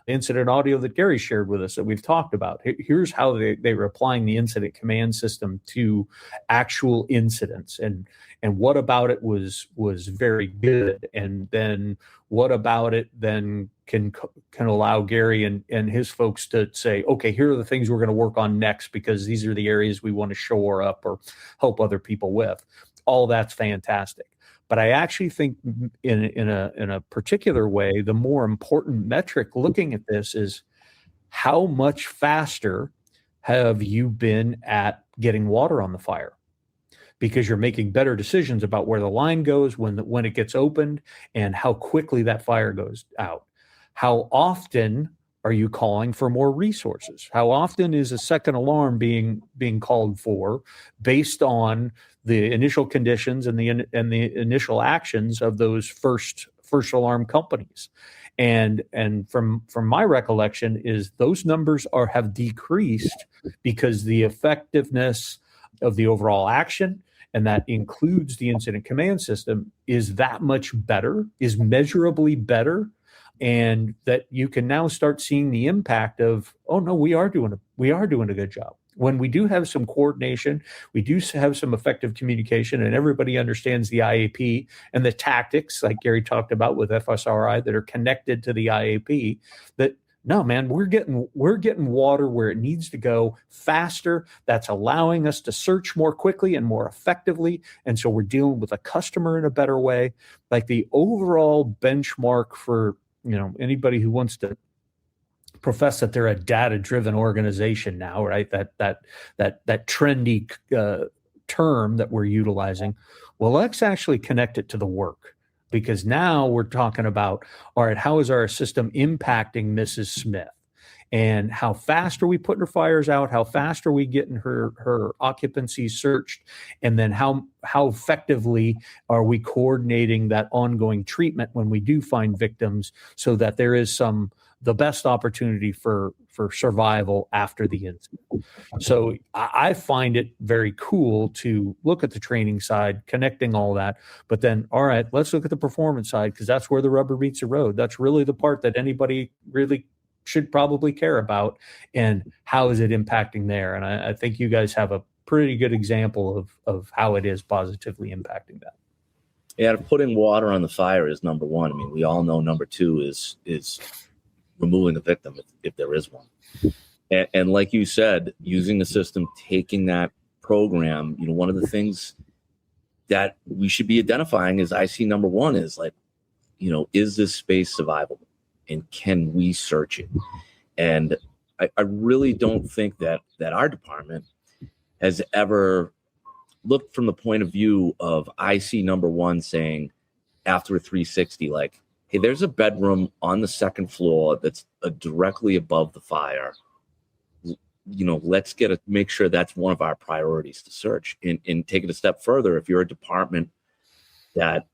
incident audio that Gary shared with us that we've talked about. Here's how they were applying the incident command system to actual incidents, and what about it was very good, and then what about it then can allow Gary and his folks to say, okay, here are the things we're going to work on next because these are the areas we want to shore up or help other people with. All that's fantastic. But I actually think in a particular way, the more important metric looking at this is how much faster have you been at getting water on the fire? Because you're making better decisions about where the line goes when it gets opened and how quickly that fire goes out. How often Are you calling for more resources? How often is a second alarm being called for based on the initial conditions and the initial actions of those first alarm companies? And from my recollection is those numbers have decreased because the effectiveness of the overall action, and that includes the incident command system, is that much better, is measurably better, and that you can now start seeing the impact of, oh no, we are doing a good job. When we do have some coordination, we do have some effective communication, and everybody understands the IAP and the tactics, like Gary talked about with FSRI, that are connected to the IAP, that no, man, we're getting water where it needs to go faster. That's allowing us to search more quickly and more effectively. And so we're dealing with a customer in a better way. Like the overall benchmark for, anybody who wants to profess that they're a data-driven organization now, right? That trendy term that we're utilizing. Well, let's actually connect it to the work. Because now we're talking about, all right, how is our system impacting Mrs. Smith? And how fast are we putting her fires out? How fast are we getting her occupancy searched? And then how effectively are we coordinating that ongoing treatment when we do find victims, so that there is the best opportunity for survival after the incident? So I find it very cool to look at the training side, connecting all that, but then, all right, let's look at the performance side, because that's where the rubber meets the road. That's really the part that anybody really should probably care about, and how is it impacting there? And I think you guys have a pretty good example of how it is positively impacting that. Yeah, putting water on the fire is number one. I mean, we all know number two is removing the victim if there is one. And like you said, using the system, taking that program, one of the things that we should be identifying is IC number one is like, is this space survivable, and can we search it? And I really don't think that our department has ever looked from the point of view of IC number one saying after a 360, like, hey, there's a bedroom on the second floor that's directly above the fire. Let's make sure that's one of our priorities to search. And take it a step further, if you're a department that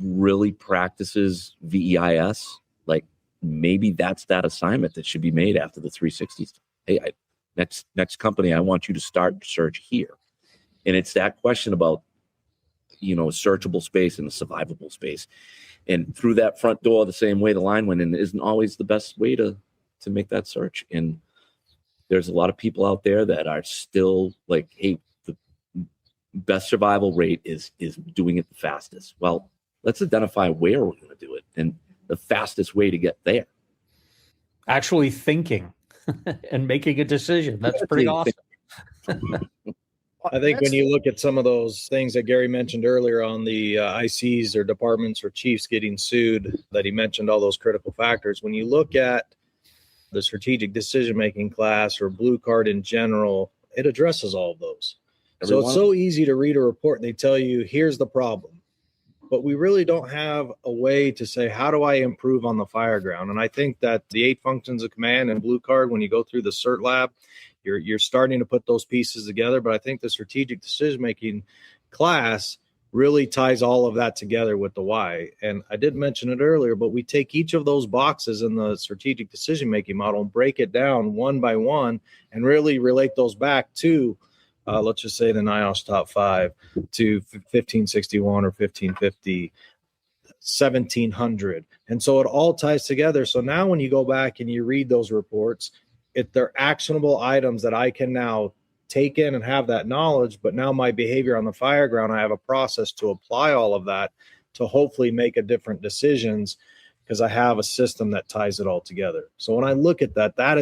really practices VEIS, like maybe that's that assignment that should be made after the 360s. Hey, next company, I want you to start search here. And it's that question about, searchable space and a survivable space. And through that front door, the same way the line went in isn't always the best way to make that search. And there's a lot of people out there that are still like, hey, the best survival rate is doing it the fastest. Well, let's identify where we're going to do it and the fastest way to get there. Actually thinking and making a decision. That's pretty awesome. I think when you look at some of those things that Gary mentioned earlier on the ICs or departments or chiefs getting sued, that he mentioned all those critical factors. When you look at the strategic decision-making class or blue card in general, it addresses all of those. So it's so easy to read a report and they tell you, here's the problem. But we really don't have a way to say, how do I improve on the fire ground? And I think that the 8 functions of command and blue card, when you go through the CERT lab, you're starting to put those pieces together. But I think the strategic decision-making class really ties all of that together with the why. And I did mention it earlier, but we take each of those boxes in the strategic decision-making model and break it down one by one and really relate those back to, let's just say the NIOSH top 5 to 1561 or 1550, 1700. And so it all ties together. So now when you go back and you read those reports, they're actionable items that I can now take in and have that knowledge, but now my behavior on the fire ground, I have a process to apply all of that to hopefully make a different decisions because I have a system that ties it all together. So when I look at that, that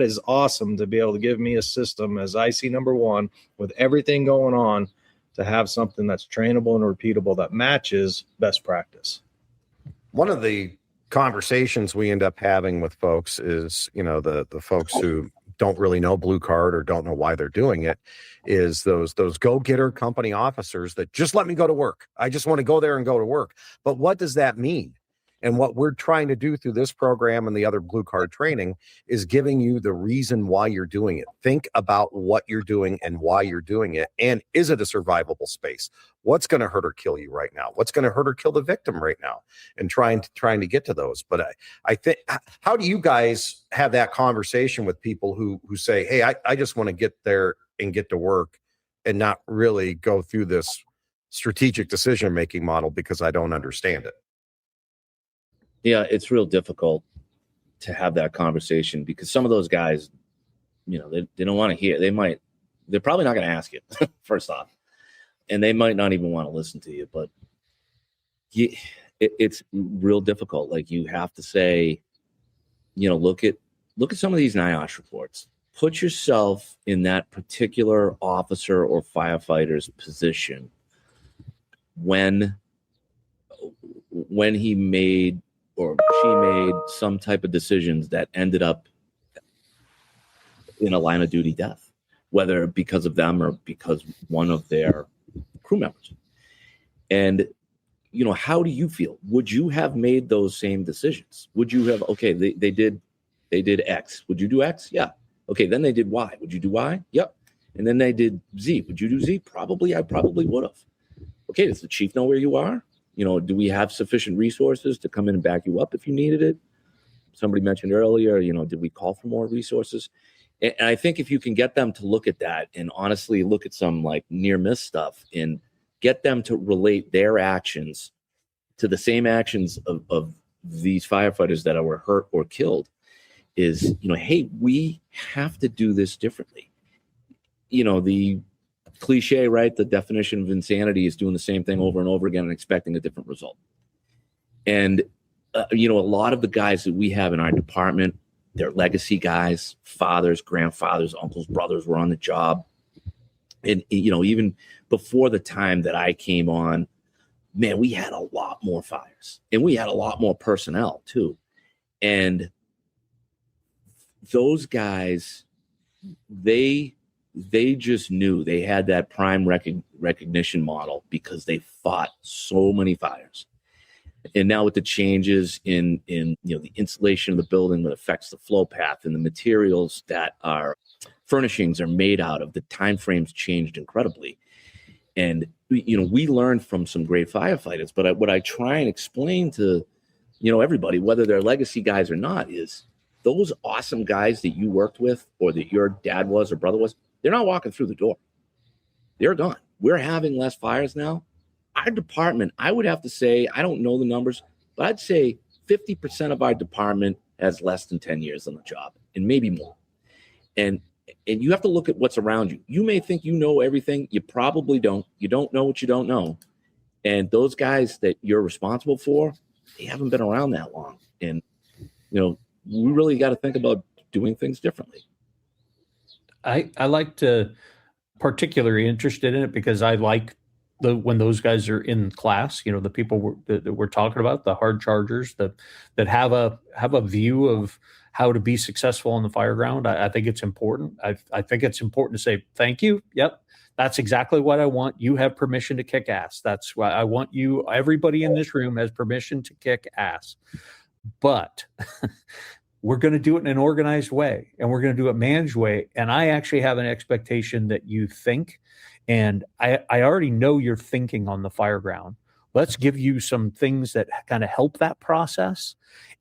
is awesome to be able to give me a system as IC number one with everything going on to have something that's trainable and repeatable that matches best practice. One of the conversations we end up having with folks is, the folks who don't really know blue card or don't know why they're doing it, is those go-getter company officers that just let me go to work. I just want to go there and go to work. But what does that mean? And what we're trying to do through this program and the other blue card training is giving you the reason why you're doing it. Think about what you're doing and why you're doing it. And is it a survivable space? What's going to hurt or kill you right now? What's going to hurt or kill the victim right now? And trying to get to those. But I think, how do you guys have that conversation with people who say, hey, I just want to get there and get to work and not really go through this strategic decision-making model because I don't understand it? Yeah, it's real difficult to have that conversation because some of those guys, you know, they don't want to hear. They're probably not going to ask you, first off, and they might not even want to listen to you. But it's real difficult. Like, you have to say, you know, look at some of these NIOSH reports. Put yourself in that particular officer or firefighter's position when he made or she made some type of decisions that ended up in a line of duty death, whether because of them or because one of their crew members. And, you know, how do you feel? Would you have made those same decisions? Would you have, okay, they did X. Would you do X? Yeah. Okay, then they did Y. Would you do Y? Yep. And then they did Z. Would you do Z? Probably. I probably would have. Okay, does the chief know where you are? You know, do we have sufficient resources to come in and back you up if you needed it? Somebody mentioned earlier, you know, did we call for more resources? And I think if you can get them to look at that and honestly look at some like near miss stuff and get them to relate their actions to the same actions of these firefighters that were hurt or killed, is, you know, hey, we have to do this differently. You know, the cliche, right? The definition of insanity is doing the same thing over and over again and expecting a different result. And, you know, a lot of the guys that we have in our department, they're legacy guys, fathers, grandfathers, uncles, brothers were on the job. And, you know, even before the time that I came on, man, we had a lot more fires and we had a lot more personnel too. And those guys, they just knew they had that prime recognition model because they fought so many fires. And now with the changes in you know, the insulation of the building that affects the flow path and the materials that our furnishings are made out of, the time frames changed incredibly. And, you know, we learned from some great firefighters, but what I try and explain to, you know, everybody, whether they're legacy guys or not, is those awesome guys that you worked with or that your dad was or brother was, they're not walking through the door. They're gone. We're having less fires now. Our department, I would have to say, I don't know the numbers, but I'd say 50% of our department has less than 10 years on the job and maybe more. And you have to look at what's around you. You may think you know everything. You probably don't. You don't know what you don't know. And those guys that you're responsible for, they haven't been around that long. And, you know, we really got to think about doing things differently. I like to particularly interested in it because I like when those guys are in class, you know, the people that we're talking about, the hard chargers that have a view of how to be successful on the fire ground. I think it's important. I think it's important to say, thank you. Yep. That's exactly what I want. You have permission to kick ass. That's why I want you. Everybody in this room has permission to kick ass, but we're going to do it in an organized way and we're going to do it managed way. And I actually have an expectation that you think, and I already know you're thinking on the fire ground. Let's give you some things that kind of help that process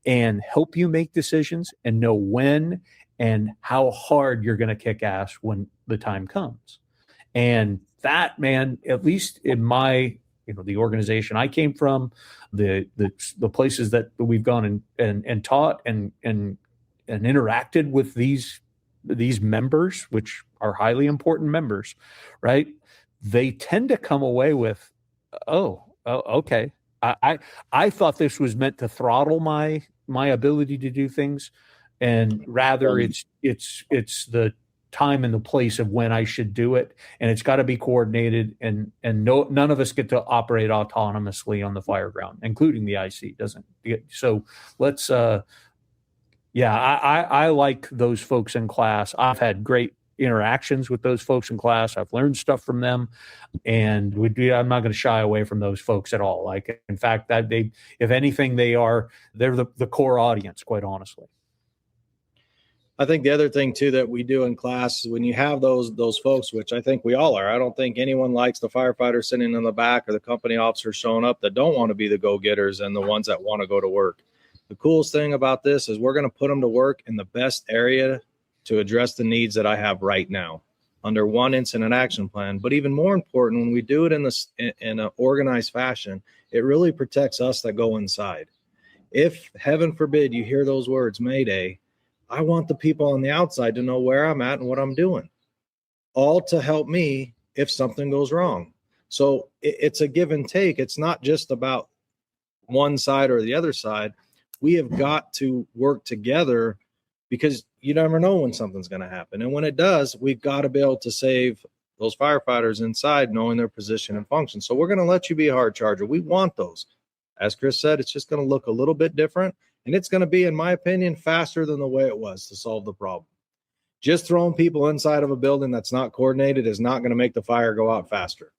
and help you make decisions and know when and how hard you're going to kick ass when the time comes. And that, man, at least in my, you know, the organization I came from, the places that we've gone and taught and interacted with these members, which are highly important members, right? They tend to come away with, oh, okay. I thought this was meant to throttle my ability to do things, and rather it's the time and the place of when I should do it, and it's got to be coordinated. And none of us get to operate autonomously on the fire ground, including the IC doesn't. So let's. Yeah, I like those folks in class. I've had great interactions with those folks in class. I've learned stuff from them, and I'm not going to shy away from those folks at all. Like, in fact, that if anything, they're the core audience, quite honestly. I think the other thing too that we do in class is when you have those folks, which I think we all are. I don't think anyone likes the firefighter sitting in the back or the company officers showing up that don't want to be the go-getters and the ones that want to go to work. The coolest thing about this is we're going to put them to work in the best area to address the needs that I have right now under one incident action plan. But even more important, when we do it in an organized fashion, it really protects us that go inside. If, heaven forbid, you hear those words, Mayday, I want the people on the outside to know where I'm at and what I'm doing, all to help me if something goes wrong. So it's a give and take. It's not just about one side or the other side. We have got to work together because you never know when something's going to happen. And when it does, we've got to be able to save those firefighters inside, knowing their position and function. So we're going to let you be a hard charger. We want those. As Chris said, it's just going to look a little bit different. And it's going to be, in my opinion, faster than the way it was to solve the problem. Just throwing people inside of a building that's not coordinated is not going to make the fire go out faster.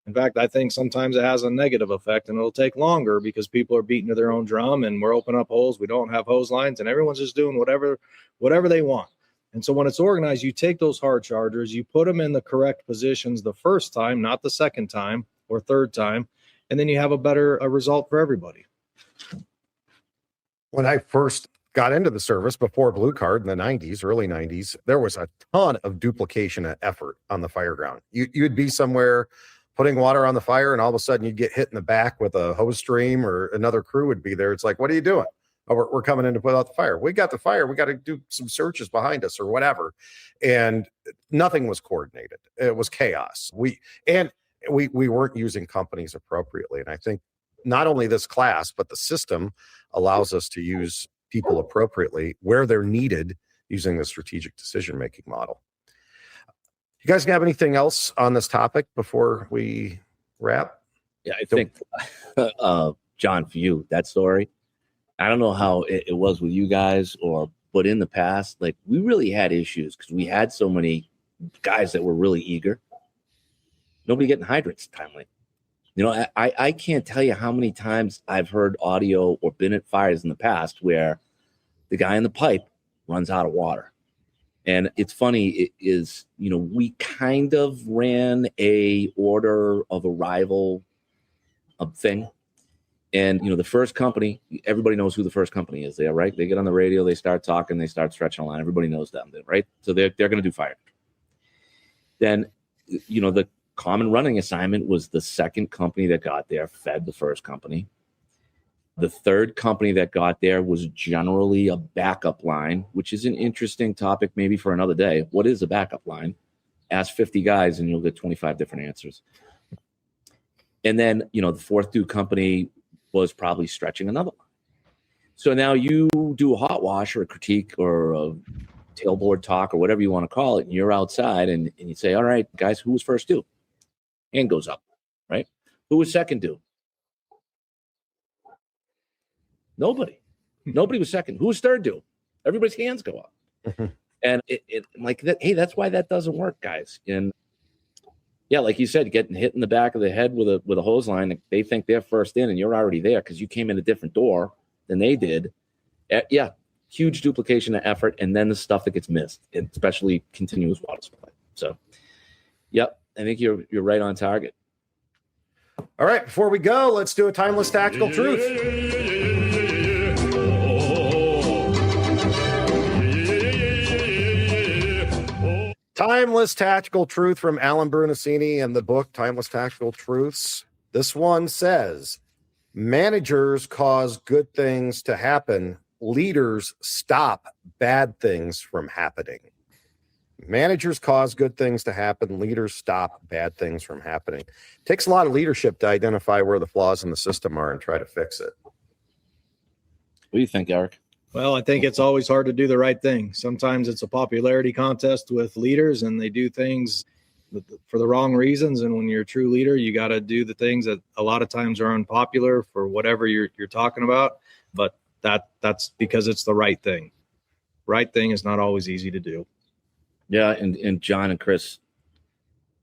In fact, I think sometimes it has a negative effect, and it'll take longer because people are beating to their own drum and we're opening up holes. We don't have hose lines, and everyone's just doing whatever they want. And so when it's organized, you take those hard chargers, you put them in the correct positions the first time, not the second time or third time, and then you have a result for everybody. When I first got into the service before Blue Card in the 90s, early 90s, there was a ton of duplication of effort on the fire ground. You'd be somewhere putting water on the fire, and all of a sudden you'd get hit in the back with a hose stream, or another crew would be there. It's like, what are you doing? Oh, we're coming in to put out the fire. We got the fire. We got to do some searches behind us or whatever. And nothing was coordinated. It was chaos. We weren't using companies appropriately. And I think not only this class, but the system allows us to use people appropriately where they're needed using the strategic decision-making model. You guys have anything else on this topic before we wrap? Yeah, I think, John, for you, that story, I don't know how it was with you guys, but in the past, like, we really had issues because we had so many guys that were really eager. Nobody getting hydrants timely. You know, I can't tell you how many times I've heard audio or been at fires in the past where the guy in the pipe runs out of water. And it's funny, it is, you know, we kind of ran a order of arrival thing. And, you know, the first company, everybody knows who the first company is there, right? They get on the radio, they start talking, they start stretching a line. Everybody knows them, right? So they're going to do fire. Then, you know, the common running assignment was the second company that got there fed the first company. The third company that got there was generally a backup line, which is an interesting topic maybe for another day. What is a backup line? Ask 50 guys and you'll get 25 different answers. And then, you know, the fourth due company was probably stretching another line. So now you do a hot wash or a critique or a tailboard talk or whatever you want to call it, and you're outside and you say, all right, guys, who was first due? Hand goes up, right? Who was second due? Nobody was second. Who was third due? Everybody's hands go up. And it like that. Hey, that's why that doesn't work, guys. And yeah, like you said, getting hit in the back of the head with a hose line, they think they're first in and you're already there because you came in a different door than they did. Yeah, huge duplication of effort, and then the stuff that gets missed, especially continuous water supply. So, yep, I think you're right on target. All right, before we go, let's do a timeless tactical truth. Timeless Tactical Truth from Alan Brunacini and the book Timeless Tactical Truths. This one says, managers cause good things to happen. Leaders stop bad things from happening. Managers cause good things to happen. Leaders stop bad things from happening. It takes a lot of leadership to identify where the flaws in the system are and try to fix it. What do you think, Eric? Well, I think it's always hard to do the right thing. Sometimes it's a popularity contest with leaders and they do things for the wrong reasons. And when you're a true leader, you got to do the things that a lot of times are unpopular for whatever you're talking about. But that's because it's the right thing. Right thing is not always easy to do. Yeah, and John and Chris,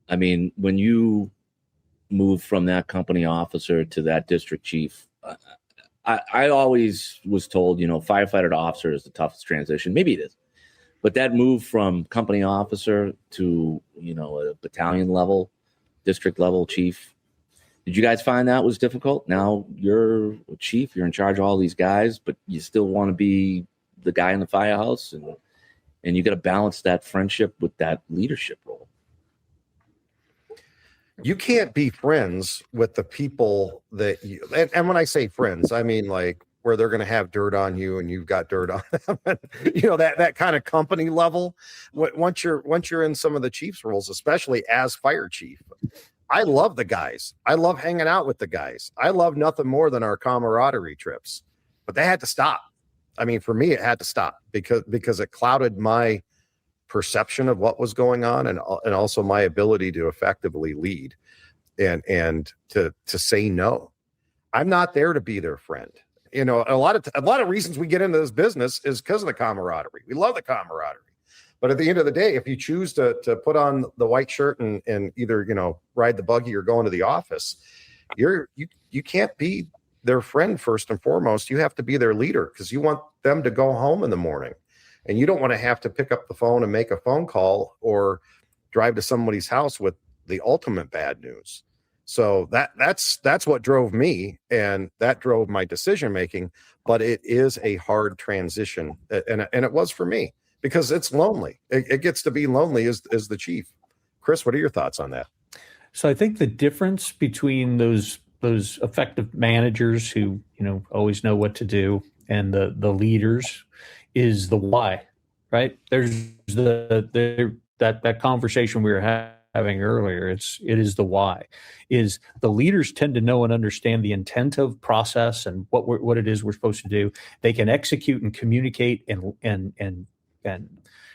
I mean, when you move from that company officer to that district chief, I always was told, firefighter to officer is the toughest transition. Maybe it is, but that move from company officer to a battalion level, district level chief, did you guys find that was difficult? Now you're a chief, you're in charge of all these guys, but you still want to be the guy in the firehouse, and you got to balance that friendship with that leadership role. You can't be friends with the people that you, and when I say friends, I mean like where they're going to have dirt on you and you've got dirt on them, and, that kind of company level. Once you're in some of the chiefs roles, especially as fire chief, I love the guys. I love hanging out with the guys. I love nothing more than our camaraderie trips, but they had to stop. I mean, for me, it had to stop because it clouded my perception of what was going on, and also my ability to effectively lead and to say no. I'm not there to be their friend. A lot of reasons we get into this business is because of the camaraderie. We love the camaraderie. But at the end of the day, if you choose to put on the white shirt and either, ride the buggy or go into the office, you can't be their friend first and foremost. You have to be their leader because you want them to go home in the morning, and you don't want to have to pick up the phone and make a phone call or drive to somebody's house with the ultimate bad news. So that's what drove me, and that drove my decision making. But it is a hard transition, and it was for me because it's lonely. It gets to be lonely as the chief. Chris, what are your thoughts on that? So I think the difference between those effective managers who always know what to do and the leaders is the why, right? There's that conversation we were having earlier. It is the why. Is the leaders tend to know and understand the intent of process and what it is we're supposed to do. They can execute and communicate and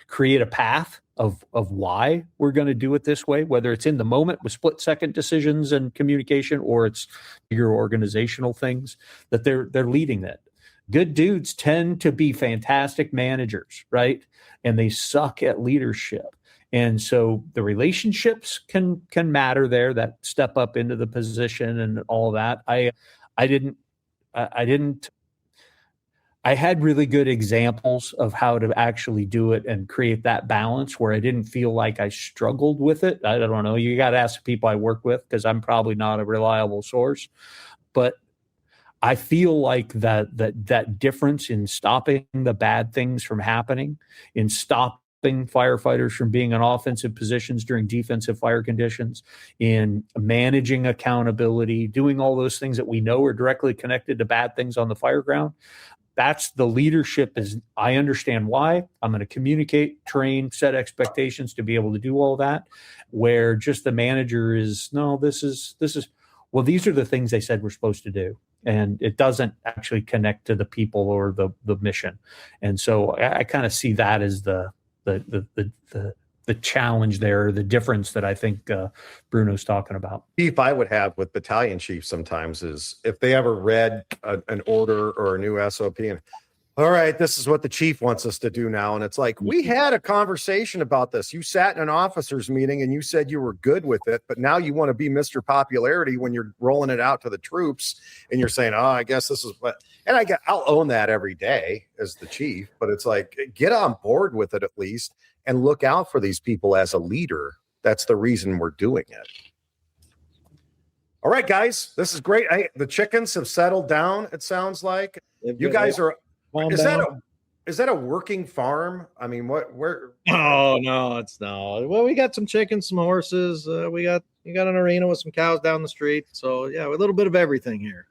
create a path of why we're going to do it this way, whether it's in the moment with split-second decisions and communication, or it's bigger organizational things that they're leading that. Good dudes tend to be fantastic managers, right? And they suck at leadership. And so the relationships can matter there, that step up into the position and all that. I had really good examples of how to actually do it and create that balance where I didn't feel like I struggled with it. I don't know. You got to ask the people I work with because I'm probably not a reliable source. But I feel like that difference in stopping the bad things from happening, in stopping firefighters from being in offensive positions during defensive fire conditions, in managing accountability, doing all those things that we know are directly connected to bad things on the fire ground. That's the leadership. Is I understand why. I'm going to communicate, train, set expectations to be able to do all that. Where just the manager is, no, this is well, these are the things they said we're supposed to do, and it doesn't actually connect to the people or the mission. And so I kind of see that as the challenge there, the difference that I think Bruno's talking about. Beef I would have with battalion chiefs sometimes is if they ever read an order or a new SOP and, all right, this is what the chief wants us to do now. And it's like, we had a conversation about this. You sat in an officers meeting and you said you were good with it, but now you want to be Mr. Popularity when you're rolling it out to the troops and you're saying, oh, I guess this is what, and I'll own that every day as the chief, but it's like, get on board with it at least and look out for these people as a leader. That's the reason we're doing it. All right, guys, this is great. The chickens have settled down. It sounds like you guys are. Is that a working farm? I mean, where? Oh, no, it's not. Well, we got some chickens, some horses. You got an arena with some cows down the street. So yeah, a little bit of everything here.